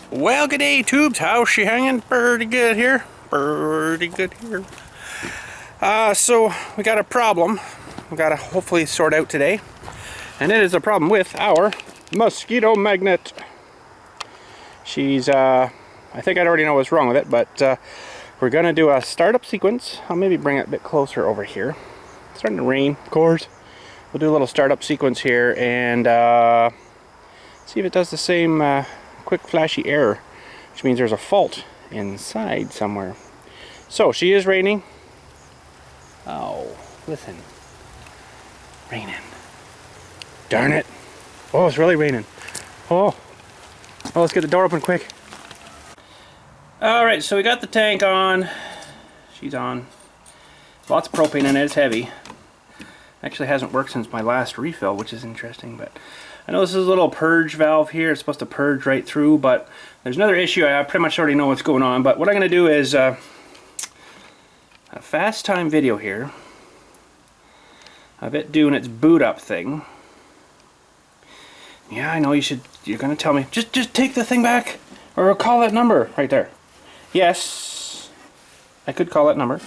Well, good day, tubes. How's she hanging? Pretty good here. Pretty good here. So we got a problem. We got to hopefully sort out today, and it is a problem with our Mosquito Magnet. She's I think I already know what's wrong with it, but we're gonna do a startup sequence. I'll maybe bring it a bit closer over here. It's starting to rain, of course. We'll do a little startup sequence here and see if it does the same quick flashy error, which means there's a fault inside somewhere. So she is raining. Oh, listen. Raining. Darn it. Oh, it's really raining. Oh, let's get the door open quick. Alright, so we got the tank on. She's on. Lots of propane in it, it's heavy. Actually hasn't worked since my last refill, which is interesting, but I know this is a little purge valve here. It's supposed to purge right through, but there's another issue. I pretty much already know what's going on, but what I'm going to do is a fast time video here of it doing its boot up thing. Yeah, I know you're going to tell me, just take the thing back, or call that number right there. Yes, I could call that number.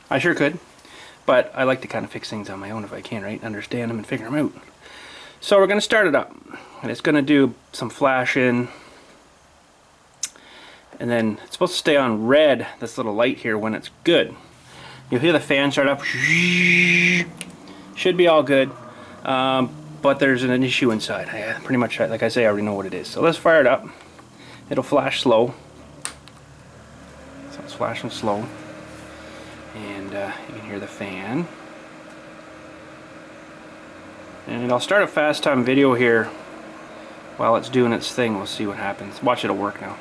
I sure could. But I like to kind of fix things on my own if I can, right? Understand them and figure them out. So we're going to start it up. And it's going to do some flashing. And then it's supposed to stay on red, this little light here, when it's good. You'll hear the fan start up. Should be all good. But there's an issue inside. Pretty much, like I say, I already know what it is. So let's fire it up. It'll flash slow. So it's flashing slow. And you can hear the fan. And I'll start a fast time video here while it's doing its thing. We'll see what happens. Watch, it'll work now.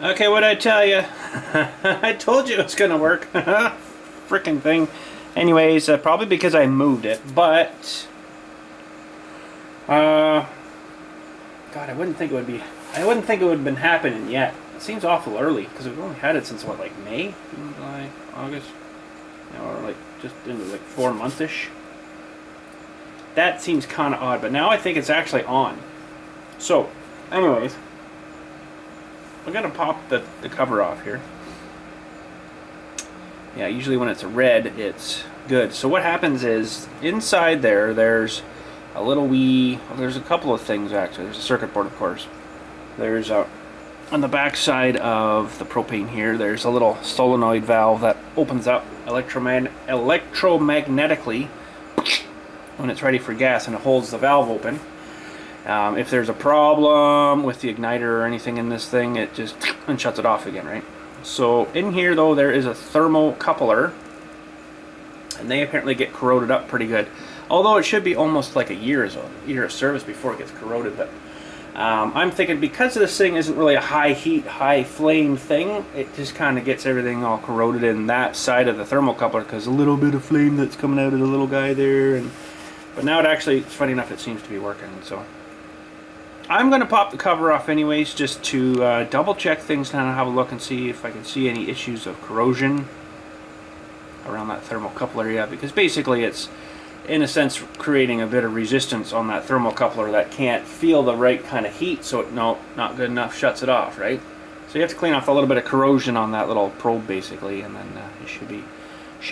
Okay, what'd I tell you? I told you it was gonna work. Frickin' thing. Anyways, probably because I moved it, but God, I wouldn't think it would have been happening yet. It seems awful early because we've only had it since what, like May, June, July, August, or like just into like 4 months-ish. That seems kind of odd, but now I think it's actually on. So, anyways, I'm gonna pop the cover off here. Yeah, usually when it's red, it's good. So what happens is, inside there's a little there's a couple of things actually. There's a circuit board, of course. There's on the back side of the propane here, there's a little solenoid valve that opens up electromagnetically when it's ready for gas, and it holds the valve open. If there's a problem with the igniter or anything in this thing, it just and shuts it off again, right? So in here though, there is a thermocoupler, and they apparently get corroded up pretty good. Although it should be almost like a year of service before it gets corroded. But I'm thinking because this thing isn't really a high heat, high flame thing, it just kind of gets everything all corroded in that side of the thermocoupler because a little bit of flame that's coming out of the little guy there. But now it actually, it's funny enough, it seems to be working. So I'm going to pop the cover off anyways, just to double check things and have a look and see if I can see any issues of corrosion around that thermocoupler area, because basically it's, in a sense, creating a bit of resistance on that thermocoupler that can't feel the right kind of heat, so it, no, not good enough, shuts it off, right? So you have to clean off a little bit of corrosion on that little probe basically, and then it should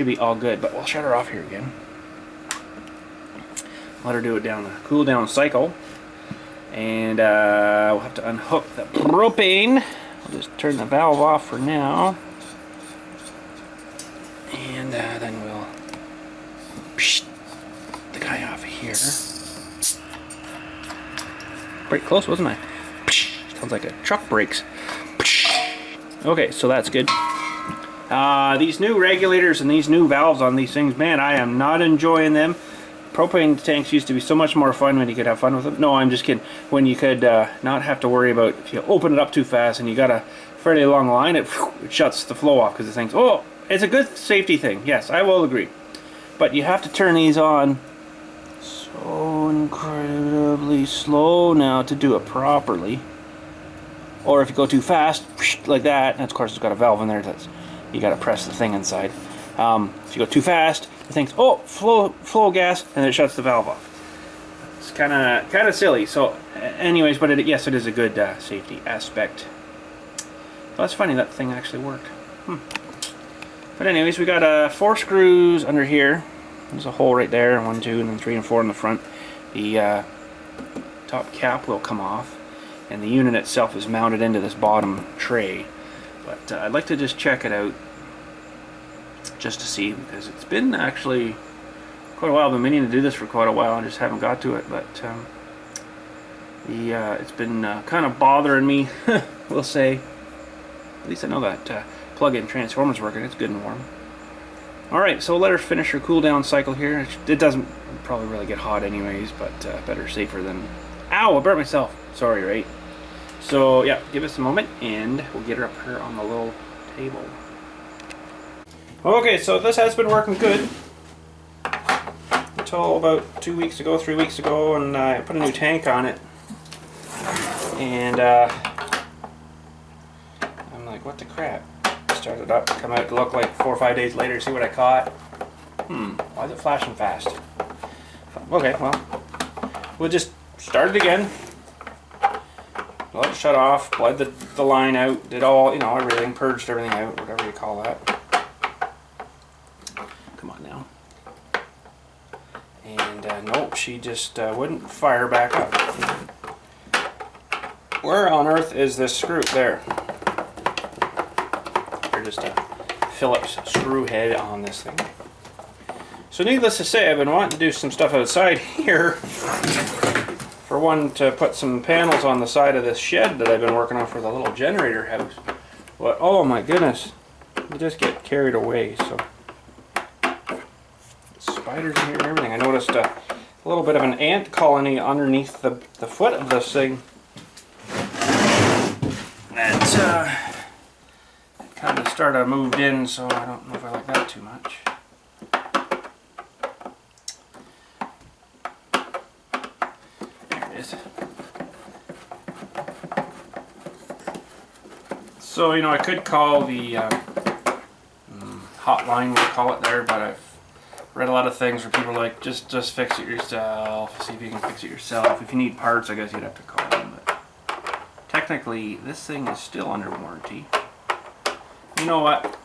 be all good. But we'll shut her off here again. Let her do it down the cool down cycle. And we'll have to unhook the propane. I'll just turn the valve off for now. And then we'll psh, the guy off here. Pretty close, wasn't I? Psh, sounds like a truck brakes. Psh. Okay, so that's good. These new regulators and these new valves on these things, man, I am not enjoying them. Propane tanks used to be so much more fun when you could have fun with them. No, I'm just kidding. When you could not have to worry about if you open it up too fast and you got a fairly long line, it shuts the flow off because the thing's, oh, it's a good safety thing. Yes, I will agree. But you have to turn these on so incredibly slow now to do it properly. Or if you go too fast, like that, and of course it's got a valve in there that's, you got to press the thing inside. If you go too fast, it thinks, oh, flow gas, and it shuts the valve off. It's kind of silly. So, anyways, but yes, it is a good safety aspect. So that's funny that thing actually worked. But anyways, we got 4 screws under here. There's a hole right there, 1, 2, and then 3 and 4 in the front. The top cap will come off, and the unit itself is mounted into this bottom tray. But I'd like to just check it out, just to see, because it's been actually quite a while. I've been meaning to do this for quite a while, I just haven't got to it. But it's been kind of bothering me, we'll say. At least I know that plug-in transformer's working. It's good and warm. Alright, so let her finish her cool down cycle here. It doesn't probably really get hot anyways, but better safer than... Ow, I burnt myself. Sorry, right? So yeah, give us a moment and we'll get her up here on the little table. Okay, so this has been working good until about 2 weeks ago, 3 weeks ago, and I put a new tank on it. And I'm like, what the crap? Start it up, come out to look like 4 or 5 days later, see what I caught. Why is it flashing fast? Okay, well, we'll just start it again. Let it shut off, bled the line out, did all, you know, everything, purged everything out, whatever you call that. Come on now. And nope, she just wouldn't fire back up. Where on earth is this screw? There. Just a Phillips screw head on this thing. So needless to say, I've been wanting to do some stuff outside here. For one, to put some panels on the side of this shed that I've been working on for the little generator house. But oh my goodness, you just get carried away. So spiders in here and everything. I noticed a little bit of an ant colony underneath the foot of this thing. That's kind of started moved in, so I don't know if I like that too much. There it is. So, you know, I could call the hotline, we'll call it there, but I've read a lot of things where people are like, just fix it yourself, see if you can fix it yourself. If you need parts, I guess you'd have to call them, but technically, this thing is still under warranty. You know what?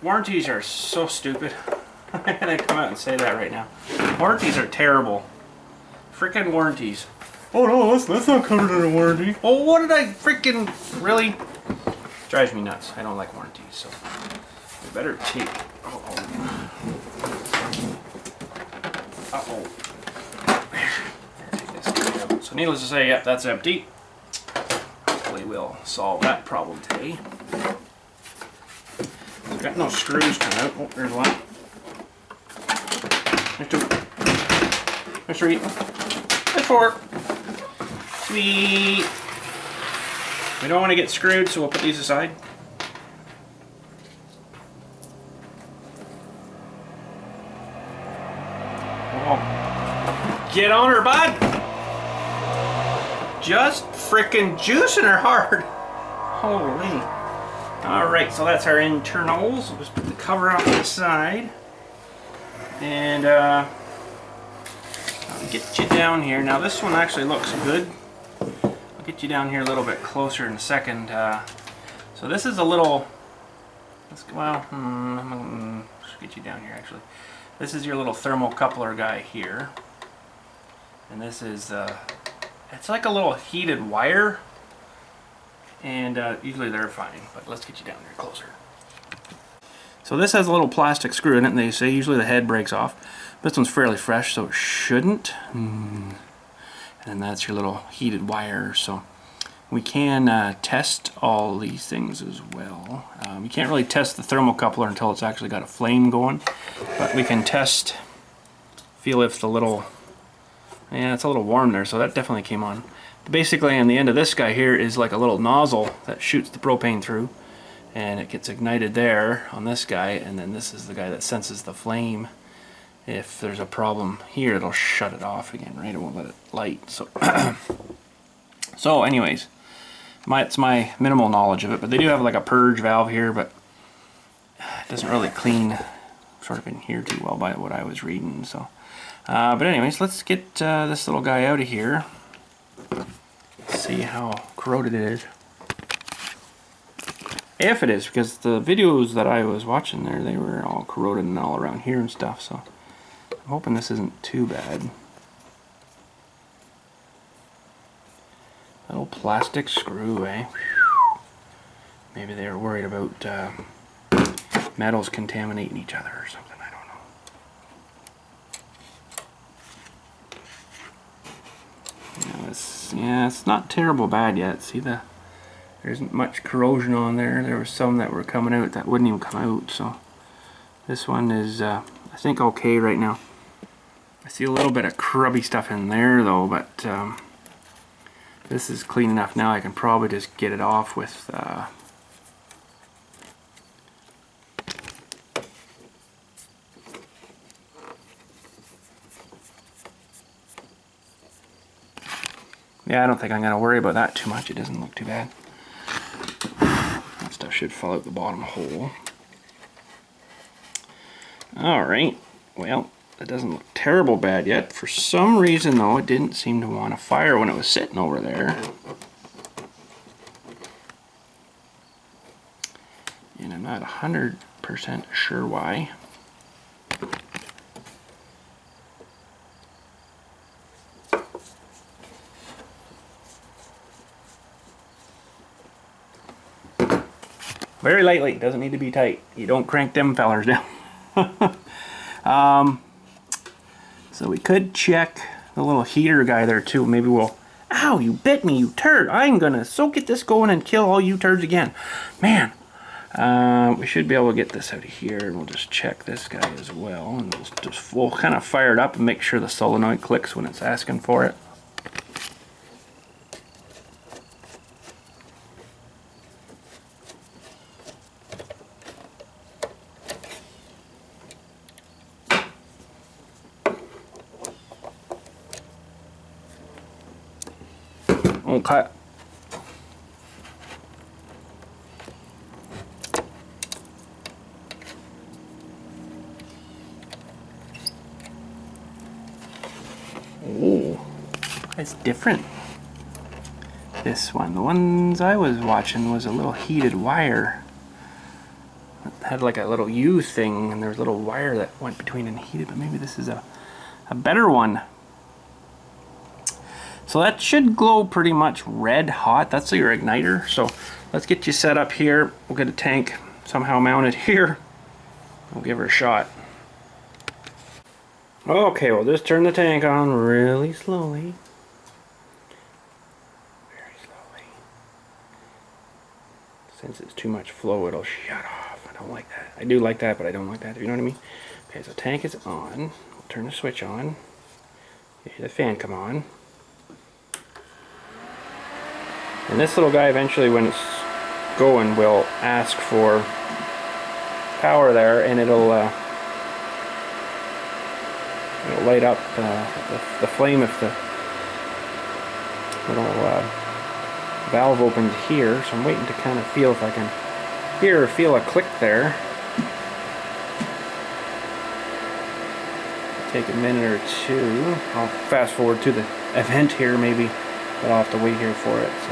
Warranties are so stupid. I'm gonna come out and say that right now. Warranties are terrible. Freaking warranties. Oh no, that's not covered under warranty. Oh, what did I freaking really? Drives me nuts. I don't like warranties, so we better take. Take this guy out. So needless to say, yep, that's empty. Hopefully we'll solve that problem today. I've got no screws coming out. Oh, there's one. There's 2. There's 3. There's 4. Sweet. We don't want to get screwed, so we'll put these aside. Oh. Get on her, bud! Just frickin' juicing her hard. Holy. Alright, so that's our internals. We'll just put the cover off to the side. And I'll get you down here. Now this one actually looks good. I'll get you down here a little bit closer in a second. So this is a little, well, let's get you down here actually. This is your little thermocoupler guy here. And this is, it's like a little heated wire. And usually they're fine, but let's get you down there closer. So this has a little plastic screw in it, and they say usually the head breaks off. This one's fairly fresh, so it shouldn't. And then that's your little heated wire. So we can test all these things as well. You can't really test the thermocoupler until it's actually got a flame going, but we can test, feel if the little, yeah, it's a little warm there, so that definitely came on. Basically, on the end of this guy here is like a little nozzle that shoots the propane through, and it gets ignited there on this guy, and then this is the guy that senses the flame. If there's a problem here, it'll shut it off again, right? It won't let it light. So, so anyways, It's my minimal knowledge of it, but they do have like a purge valve here, but it doesn't really clean sort of in here too well by what I was reading. So, but anyways, let's get this little guy out of here. See how corroded it is. If it is, because the videos that I was watching there, they were all corroded and all around here and stuff, so I'm hoping this isn't too bad. Little plastic screw, eh? Maybe they were worried about metals contaminating each other or something, I don't know. Yeah, it's not terrible bad yet. See, there isn't much corrosion on there. There were some that were coming out that wouldn't even come out, so this one is, I think, okay right now. I see a little bit of crubby stuff in there though, but this is clean enough now. I can probably just get it off with yeah, I don't think I'm going to worry about that too much. It doesn't look too bad. That stuff should fall out the bottom hole. Alright, well, it doesn't look terrible bad yet. For some reason though, it didn't seem to want to fire when it was sitting over there. And I'm not 100% sure why. Very lightly, doesn't need to be tight. You don't crank them fellers down. So we could check the little heater guy there too. Maybe we'll, ow, you bit me, you turd. I'm gonna so get this going and kill all you turds again. Man, we should be able to get this out of here, and we'll just check this guy as well. And we'll kind of fire it up and make sure the solenoid clicks when it's asking for it. Okay. Oh, that's different. This one, the ones I was watching was a little heated wire. It had like a little U thing, and there was a little wire that went between and heated, but maybe this is a better one. So that should glow pretty much red hot. That's your igniter. So let's get you set up here. We'll get a tank somehow mounted here. We'll give her a shot. Okay, we'll just turn the tank on really slowly. Very slowly. Since it's too much flow, it'll shut off. I don't like that. I do like that, but I don't like that, if you know what I mean. Okay, so tank is on. We'll turn the switch on. You hear the fan come on. And this little guy eventually, when it's going, will ask for power there, and it'll light up the flame if the little valve opens here. So I'm waiting to kind of feel if I can hear or feel a click there. Take a minute or two. I'll fast forward to the event here maybe, but I'll have to wait here for it. So.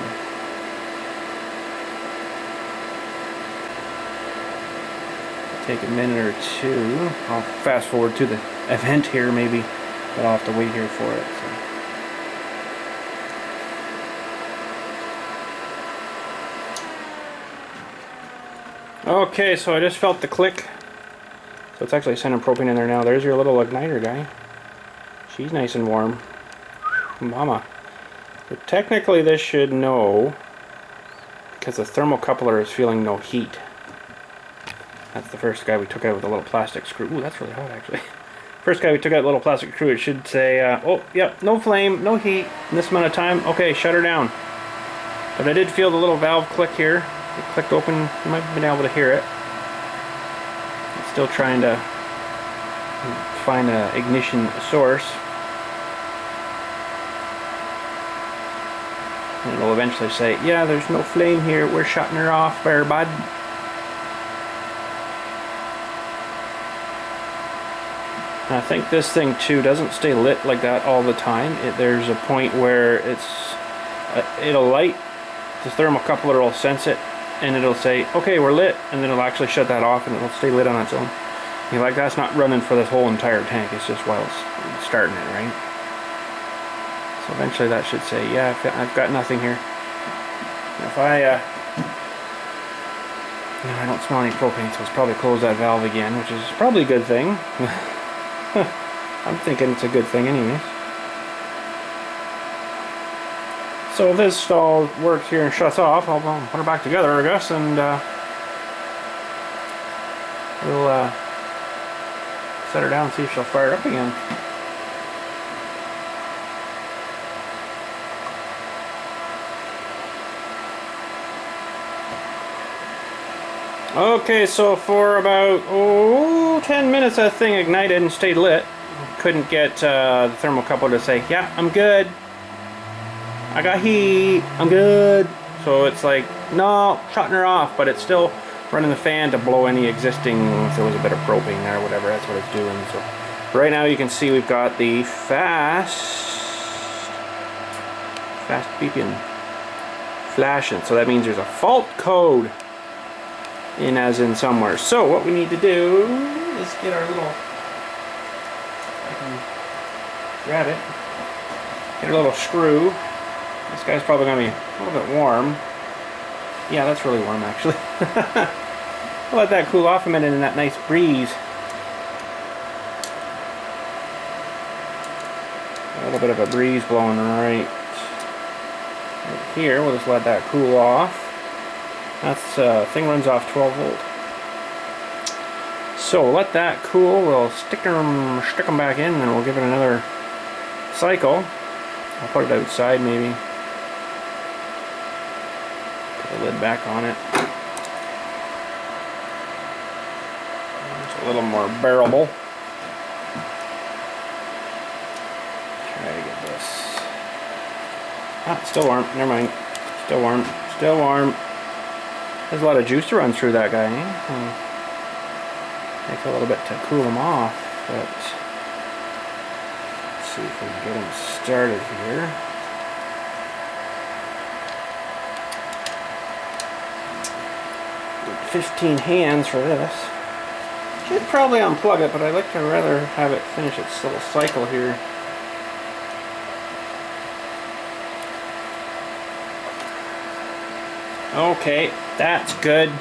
Take a minute or two. I'll fast forward to the event here maybe, but I'll have to wait here for it. So. Okay, so I just felt the click. So it's actually sending propane in there now. There's your little igniter guy. She's nice and warm. Mama. So technically this should know, because the thermocoupler is feeling no heat. That's the first guy we took out with a little plastic screw. Ooh, that's really hot actually. First guy we took out with a little plastic screw, it should say, oh, yep, no flame, no heat, in this amount of time. Okay, shut her down. But I did feel the little valve click here. It clicked open. You might have been able to hear it. I'm still trying to find an ignition source. And it'll eventually say, yeah, there's no flame here, we're shutting her off there, bud. And I think this thing too doesn't stay lit like that all the time. There's a point where it'll light, the thermocoupler will sense it, and it'll say, okay, we're lit, and then it'll actually shut that off and it'll stay lit on its own. You're like, that's not running for this whole entire tank, it's just while it's starting it, right? So eventually that should say, yeah, I've got nothing here. If I don't smell any propane, so it's probably close that valve again, which is probably a good thing. I'm thinking it's a good thing anyways. So if this all works here and shuts off, I'll put her back together, I guess, and we'll set her down and see if she'll fire it up again. Okay, so for about 10 minutes that thing ignited and stayed lit. Couldn't get the thermocouple to say, yeah, I'm good. I got heat, I'm good. So it's like, no, shutting her off, but it's still running the fan to blow any existing, if there was a bit of propane there or whatever, that's what it's doing. So right now you can see we've got the fast beeping flashing. So that means there's a fault code in as in somewhere. So what we need to do is get our little, I can grab it, get a little screw. This guy's probably going to be a little bit warm. Yeah, that's really warm actually. I'll let that cool off a minute in that nice breeze. A little bit of a breeze blowing right here. We'll just let that cool off. That's thing runs off 12 volt. So we'll let that cool. We'll stick them back in, and then we'll give it another cycle. I'll put it outside maybe. Put the lid back on it. It's a little more bearable. Try to get this. Ah, still warm. Never mind. Still warm. Still warm. There's a lot of juice to run through that guy, eh? Takes a little bit to cool him off, but let's see if we can get him started here. Need 15 hands for this. Should probably unplug it, but I'd like to rather have it finish its little cycle here. Okay, that's good.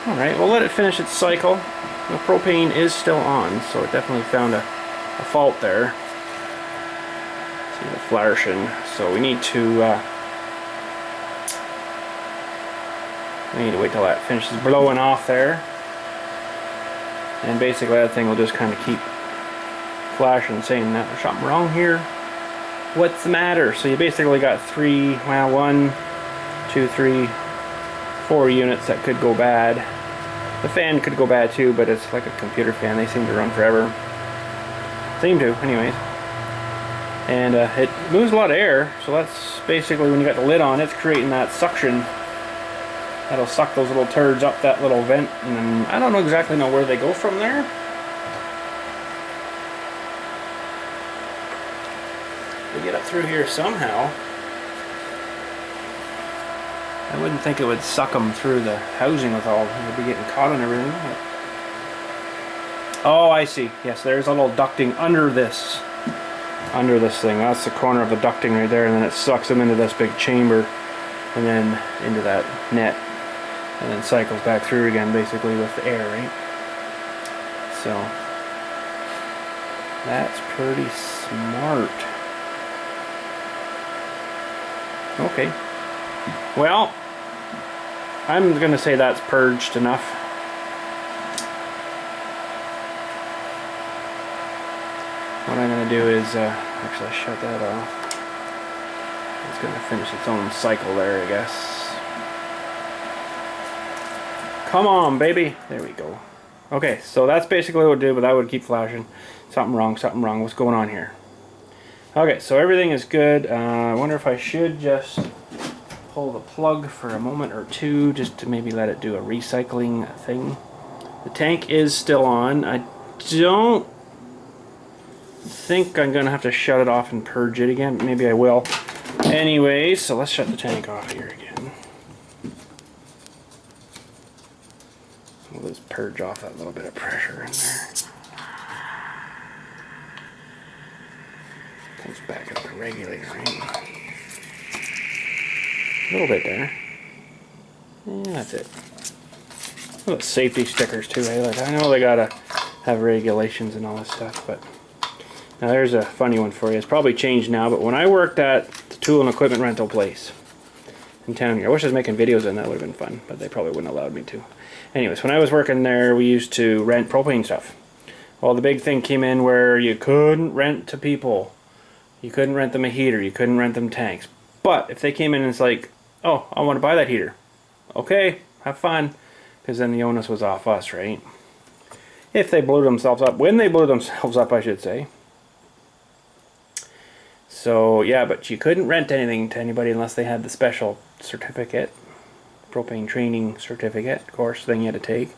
Alright, we'll let it finish its cycle. The propane is still on, so it definitely found a fault there. See the flashing. So we need to wait till that finishes blowing off there. And basically that thing will just kind of keep flashing, saying that there's something wrong here. What's the matter? So you basically got three, well, 1, 2, 3, 4 units that could go bad. The fan could go bad too, but it's like a computer fan. They seem to run forever. Seem to, anyways. And it moves a lot of air, so that's basically when you got the lid on, it's creating that suction. That'll suck those little turds up that little vent, and then I don't exactly know where they go from there. We get up through here somehow. I wouldn't think it would suck them through the housing with all, they'd be getting caught and everything. Oh, I see. Yes, there's a little ducting under this thing. That's the corner of the ducting right there, and then it sucks them into this big chamber and then into that net, and then cycles back through again basically with the air, right? So that's pretty smart. Okay. Well, I'm gonna say that's purged enough. What I'm gonna do is actually shut that off. It's gonna finish its own cycle there, I guess. Come on, baby. There we go. Okay, so that's basically what it would do, but that would keep flashing. Something wrong, something wrong. What's going on here? Okay, so everything is good. I wonder if I should just pull the plug for a moment or two just to maybe let it do a recycling thing. The tank is still on. I don't think I'm gonna have to shut it off and purge it again. Maybe I will. Anyway, so let's shut the tank off here again. We'll just purge off that little bit of pressure in there. Let's back up the regulator, right? A little bit there. Yeah, that's it. Well, safety stickers too, eh? Like, I know they gotta have regulations and all this stuff, but now there's a funny one for you. It's probably changed now, but when I worked at the tool and equipment rental place in town here, I wish I was making videos and that would have been fun, but they probably wouldn't have allowed me to. Anyways, when I was working there, we used to rent propane stuff. Well, the big thing came in where you couldn't rent to people. You couldn't rent them a heater. You couldn't rent them tanks. But if they came in and it's like, oh, I want to buy that heater. Okay, have fun. Because then the onus was off us, right? If they blew themselves up. When they blew themselves up, I should say. So, yeah, but you couldn't rent anything to anybody unless they had the special certificate. Propane training certificate course thing you had to take.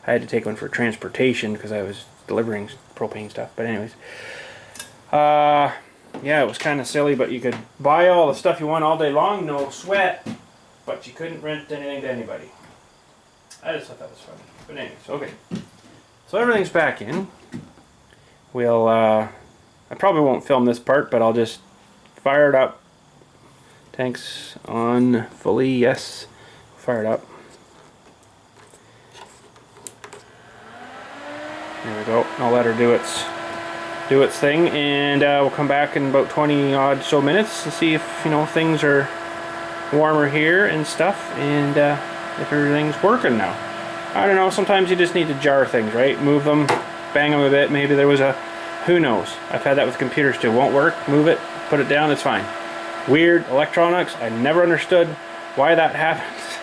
I had to take one for transportation because I was delivering propane stuff. But anyways. Yeah, it was kind of silly, but you could buy all the stuff you want all day long, no sweat. But you couldn't rent anything to anybody. I just thought that was funny. But anyways, okay. So everything's back in. We'll, I probably won't film this part, but I'll just fire it up. Tanks on fully, yes. Fire it up. There we go. I'll let her do its thing, and we'll come back in about 20 odd so minutes to see if, you know, things are warmer here and stuff, and if everything's working now. I don't know, sometimes you just need to jar things, right? Move them, bang them a bit, maybe there was a, who knows. I've had that with computers too. Won't work, move it, put it down, it's fine. Weird electronics, I never understood why that happens.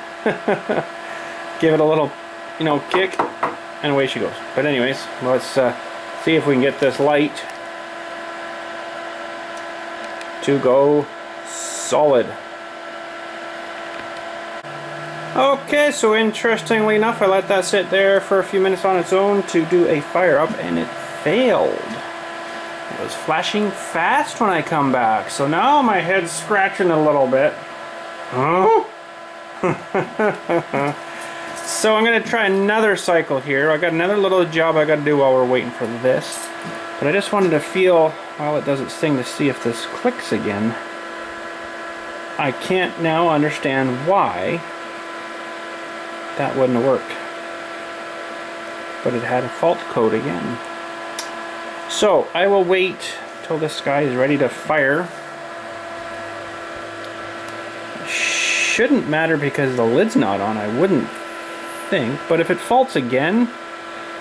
Give it a little, you know, kick, and away she goes. But anyways, let's see if we can get this light to go solid. Okay, so interestingly enough, I let that sit there for a few minutes on its own to do a fire up, and it failed. It was flashing fast when I come back, so now my head's scratching a little bit. Huh? So I'm going to try another cycle here. I got another little job I got to do while we're waiting for this. But I just wanted to feel while it does its thing to see if this clicks again. I can't now understand why that wouldn't have worked. But it had a fault code again. So I will wait till this guy is ready to fire. Shouldn't matter because the lid's not on, I wouldn't think. But if it faults again,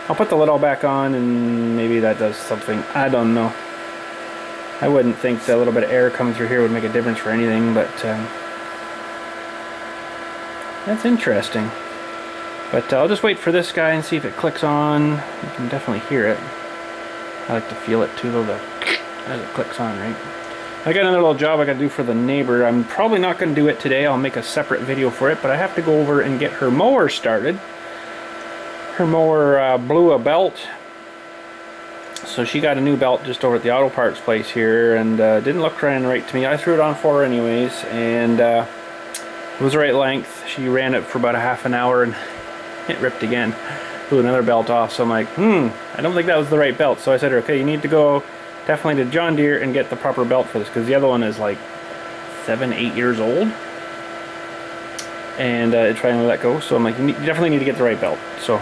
I'll put the lid all back on and maybe that does something. I don't know. I wouldn't think that a little bit of air coming through here would make a difference for anything, but that's interesting. But I'll just wait for this guy and see if it clicks on. You can definitely hear it. I like to feel it too, though, as it clicks on, right? I got another little job I got to do for the neighbor. I'm probably not going to do it today. I'll make a separate video for it, but I have to go over and get her mower started. Her mower blew a belt. So she got a new belt just over at the auto parts place here, and didn't look right to me. I threw it on for her anyways, and it was the right length. She ran it for about a half an hour and it ripped again. Blew another belt off, so I'm like, I don't think that was the right belt. So I said to her, okay, you need to go definitely to John Deere and get the proper belt for this, because the other one is like 7-8 years old. And it finally let go, so I'm like, you definitely need to get the right belt. So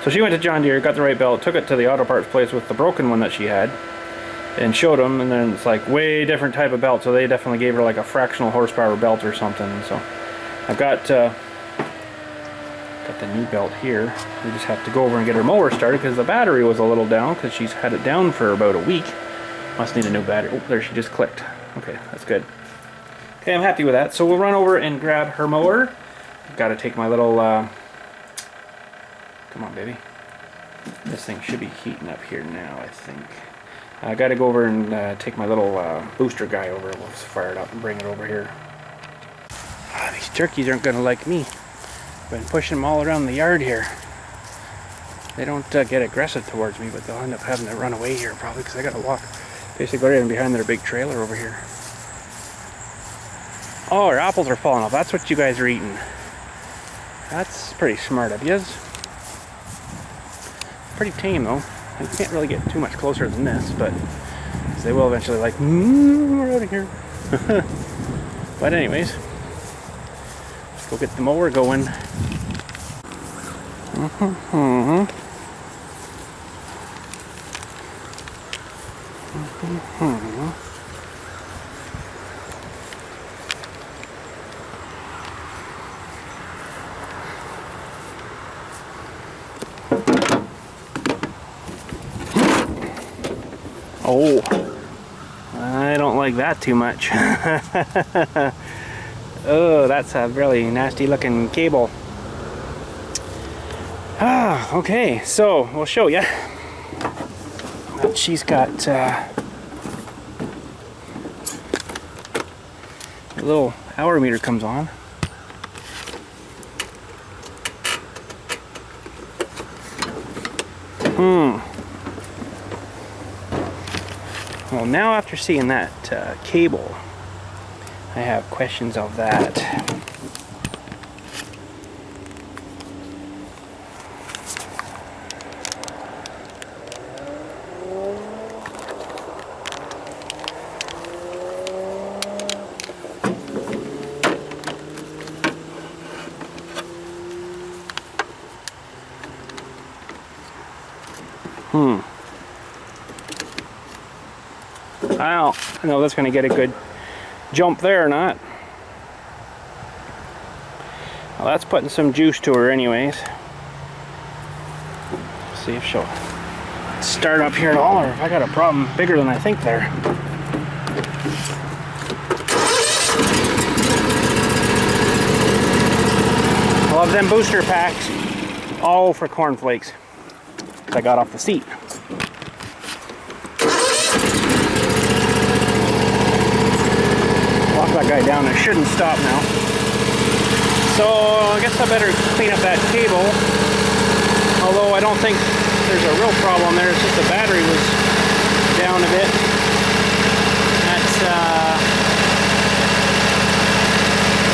she went to John Deere, got the right belt, took it to the auto parts place with the broken one that she had, and showed them, and then it's like way different type of belt, so they definitely gave her like a fractional horsepower belt or something. And so I've got the new belt here. We just have to go over and get her mower started because the battery was a little down, because she's had it down for about a week. Must need a new battery. Oh, there, she just clicked. Okay, that's good. Okay, I'm happy with that. So we'll run over and grab her mower. Got to take my little come on, baby. This thing should be heating up here now, I think. I got to go over and take my little booster guy over. We'll fire it up and bring it over here. These turkeys aren't going to like me. I've been pushing them all around the yard here. They don't get aggressive towards me, but they'll end up having to run away here probably because I got to walk basically right in behind their big trailer over here. Oh, our apples are falling off. That's what you guys are eating. That's pretty smart of yous. Pretty tame though. You can't really get too much closer than this, but they will eventually like, we're out of here. But anyways, let's go get the mower going. Oh, I don't like that too much. Oh, that's a really nasty looking cable. Okay, so we'll show you. She's got a little hour meter comes on. Well, now after seeing that cable, I have questions of that. I don't know if that's going to get a good jump there or not. Well, that's putting some juice to her anyways. See if she'll start up here at all, or if I got a problem bigger than I think there. Love them booster packs. All for cornflakes. I got off the seat. Lock that guy down. It shouldn't stop now. So I guess I better clean up that cable. Although I don't think there's a real problem there. It's just the battery was down a bit. That's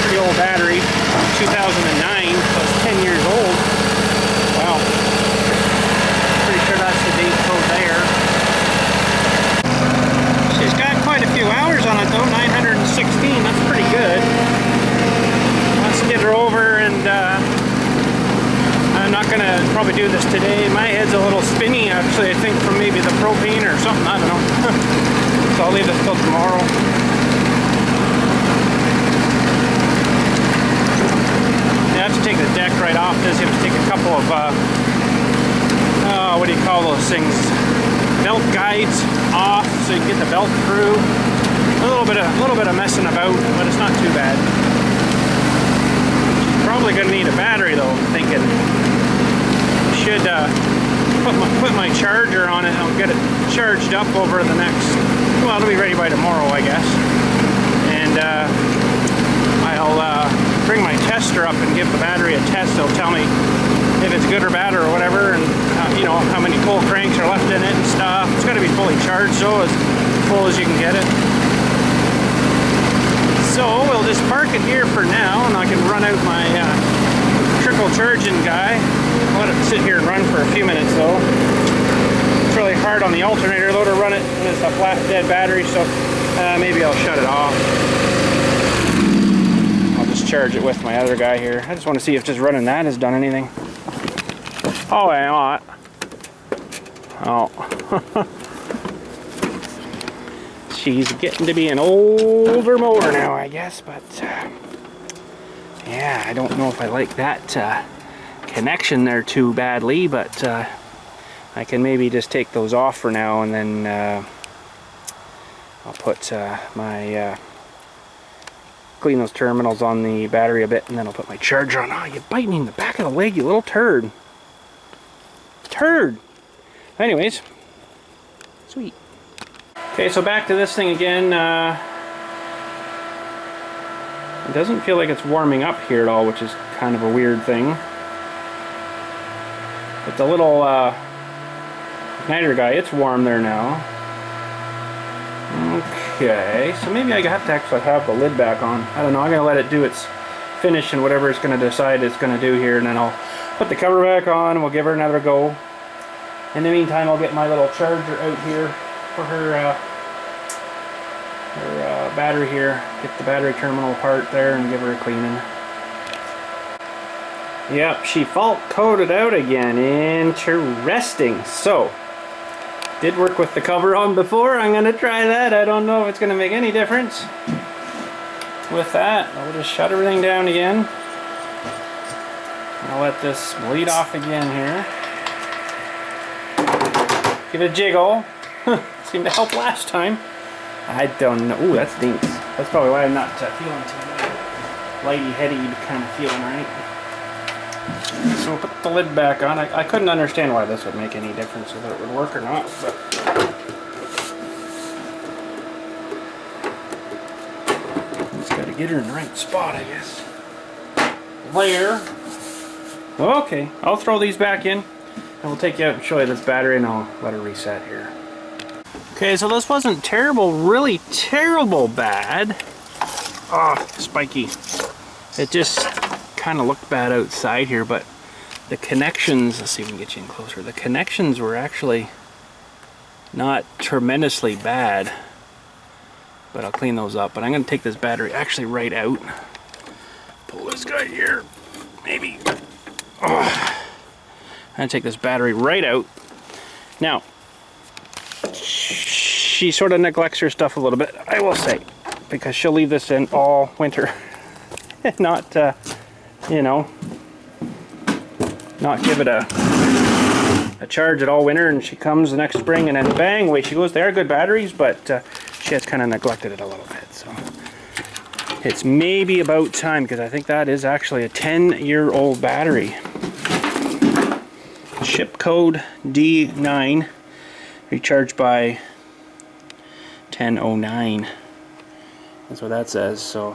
pretty old battery, 2009, so it's 10 years old. Wow. Pretty sure that's the date code there. She's got quite a few hours on it though, 916, that's pretty good. Let's get her over, and I'm not going to probably do this today. My head's a little spinny actually, I think from maybe the propane or something, I don't know. So I'll leave this till tomorrow. You have to take the deck right off this. You have to take a couple of, what do you call those things? Belt guides off so you can get the belt through. A little bit of messing about, but it's not too bad. Probably going to need a battery though, I'm thinking. Should put my charger on it. I'll get it charged up over the next, well, it'll be ready by tomorrow, I guess. And I'll bring my tester up and give the battery a test. It'll tell me if it's good or bad or whatever, and you know, how many cold cranks are left in it and stuff. It's got to be fully charged, so as full as you can get it. So we'll just park it here for now, and I can run out my trickle charging guy. I'll let it sit here and run for a few minutes though. It's really hard on the alternator though to run it when it's a flat dead battery, so maybe I'll shut it off. I'll just charge it with my other guy here. I just want to see if just running that has done anything. Oh, wait not. Oh. She's getting to be an older mower now, I guess, but yeah, I don't know if I like that connection there too badly, but I can maybe just take those off for now, and then I'll put my clean those terminals on the battery a bit, and then I'll put my charger on. Oh, you bite me in the back of the leg, you little turd. Turd! Anyways, sweet. Okay, so back to this thing again. It doesn't feel like it's warming up here at all, which is kind of a weird thing. But the little igniter guy, it's warm there now. Okay, so maybe I have to actually have the lid back on. I don't know, I'm going to let it do its finish and whatever it's going to decide it's going to do here, and then I'll put the cover back on and we'll give her another go. In the meantime, I'll get my little charger out here for her battery here. Get the battery terminal apart there and give her a cleaning. Yep, she fault coded out again. Interesting. So, did work with the cover on before. I'm going to try that. I don't know if it's going to make any difference. With that, I'll just shut everything down again. I'll let this bleed off again here. Give it a jiggle. Seemed to help last time. I don't know. Ooh, that stinks. That's probably why I'm not feeling too lighty-heady kind of feeling, right? So we'll put the lid back on. I couldn't understand why this would make any difference, whether it would work or not. But just got to get her in the right spot, I guess. There. Okay, I'll throw these back in, and we'll take you out and show you this battery, and I'll let her reset here. Okay, so this wasn't terrible, really terrible bad. Oh, spiky. It just kind of looked bad outside here, but the connections, let's see if we can get you in closer. The connections were actually not tremendously bad, but I'll clean those up. But I'm going to take this battery actually right out. Pull this guy here, maybe. Oh. I'm going to take this battery right out. Now, she sort of neglects her stuff a little bit, I will say, because she'll leave this in all winter. Not, you know, not give it a charge at all winter, and she comes the next spring and then bang, away she goes. They are good batteries, but she has kind of neglected it a little bit. So it's maybe about time, because I think that is actually a 10-year-old battery. Ship code D9. Recharged by 10:09. That's what that says. So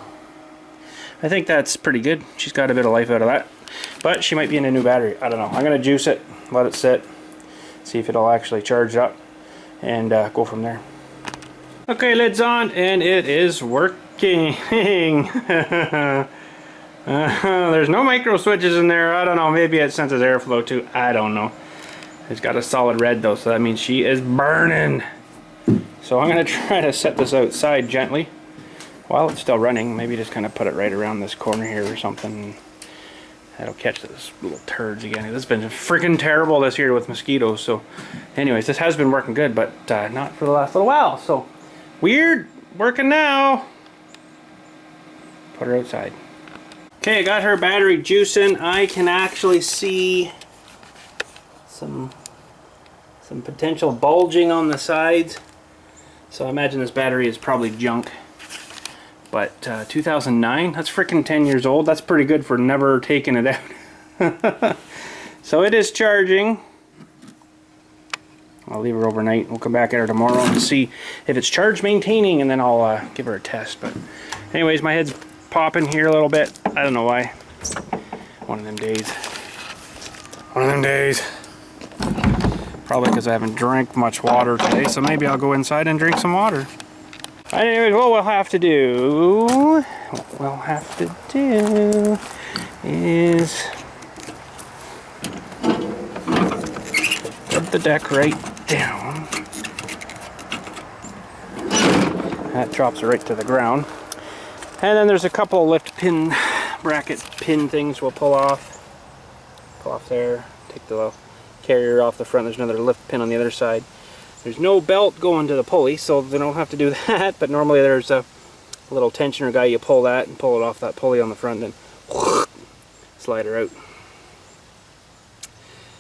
I think that's pretty good. She's got a bit of life out of that, but she might be in a new battery. I don't know. I'm gonna juice it, let it sit, see if it'll actually charge up, and go from there. Okay, lid's on, and it is working. There's no micro switches in there. I don't know. Maybe it senses airflow too. I don't know. It's got a solid red though, so that means she is burning. So I'm going to try to set this outside gently while it's still running. Maybe just kind of put it right around this corner here or something. That'll catch those little turds again. This has been freaking terrible this year with mosquitoes. So anyways, this has been working good, but not for the last little while. So weird, working now. Put her outside. Okay, I got her battery juicing. I can actually see some potential bulging on the sides, so I imagine this battery is probably junk. But 2009, that's freaking 10 years old. That's pretty good for never taking it out. So it is charging. I'll leave her overnight. We'll come back at her tomorrow and see if it's charge maintaining, and then I'll give her a test. But anyways, my head's popping here a little bit. I don't know why. One of them days. One of them days. Probably because I haven't drank much water today, so maybe I'll go inside and drink some water. Anyways, what we'll have to do is rub the deck right down. That drops it right to the ground. And then there's a couple of lift pin, bracket pin things we'll pull off. Pull off there, take the carrier off the front. There's another lift pin on the other side. There's no belt going to the pulley, so they don't have to do that, but normally there's a little tensioner guy. You pull that and pull it off that pulley on the front, and then slide her out.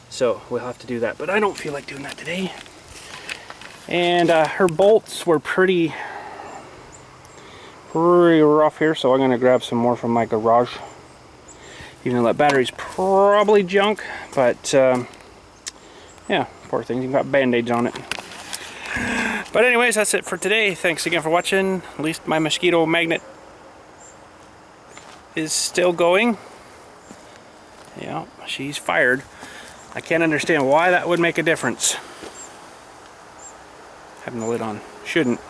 So we'll have to do that, but I don't feel like doing that today. And her bolts were pretty rough here, so I'm going to grab some more from my garage. Even though that battery's probably junk, but yeah, poor thing, you've got band-aids on it. But anyways, that's it for today. Thanks again for watching. At least my Mosquito Magnet is still going. Yeah, she's fired. I can't understand why that would make a difference. Having the lid on shouldn't.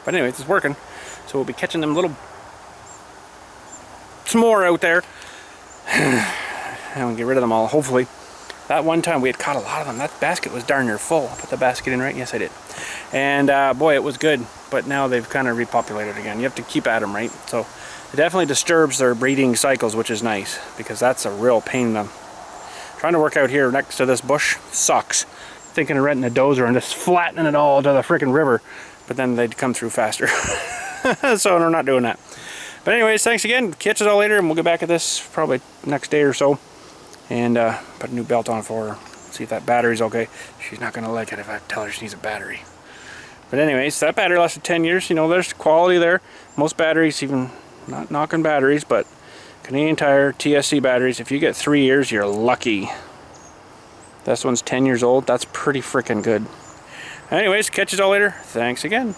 But anyways, it's working. So we'll be catching them little some more out there. And we'll get rid of them all, hopefully. That one time we had caught a lot of them. That basket was darn near full. I put the basket in right? Yes, I did. And boy, it was good. But now they've kind of repopulated again. You have to keep at them, right? So it definitely disturbs their breeding cycles, which is nice, because that's a real pain in them. Trying to work out here next to this bush sucks. Thinking of renting a dozer and just flattening it all to the freaking river. But then they'd come through faster. So we're not doing that. But anyways, thanks again. Catch us all later, and we'll get back at this probably next day or so. And put a new belt on for her. See if that battery's okay. She's not going to like it if I tell her she needs a battery. But anyways, that battery lasted 10 years. You know, there's quality there. Most batteries, even not knocking batteries, but Canadian Tire, TSC batteries, if you get 3 years, you're lucky. This one's 10 years old. That's pretty freaking good. Anyways, catch us all later. Thanks again.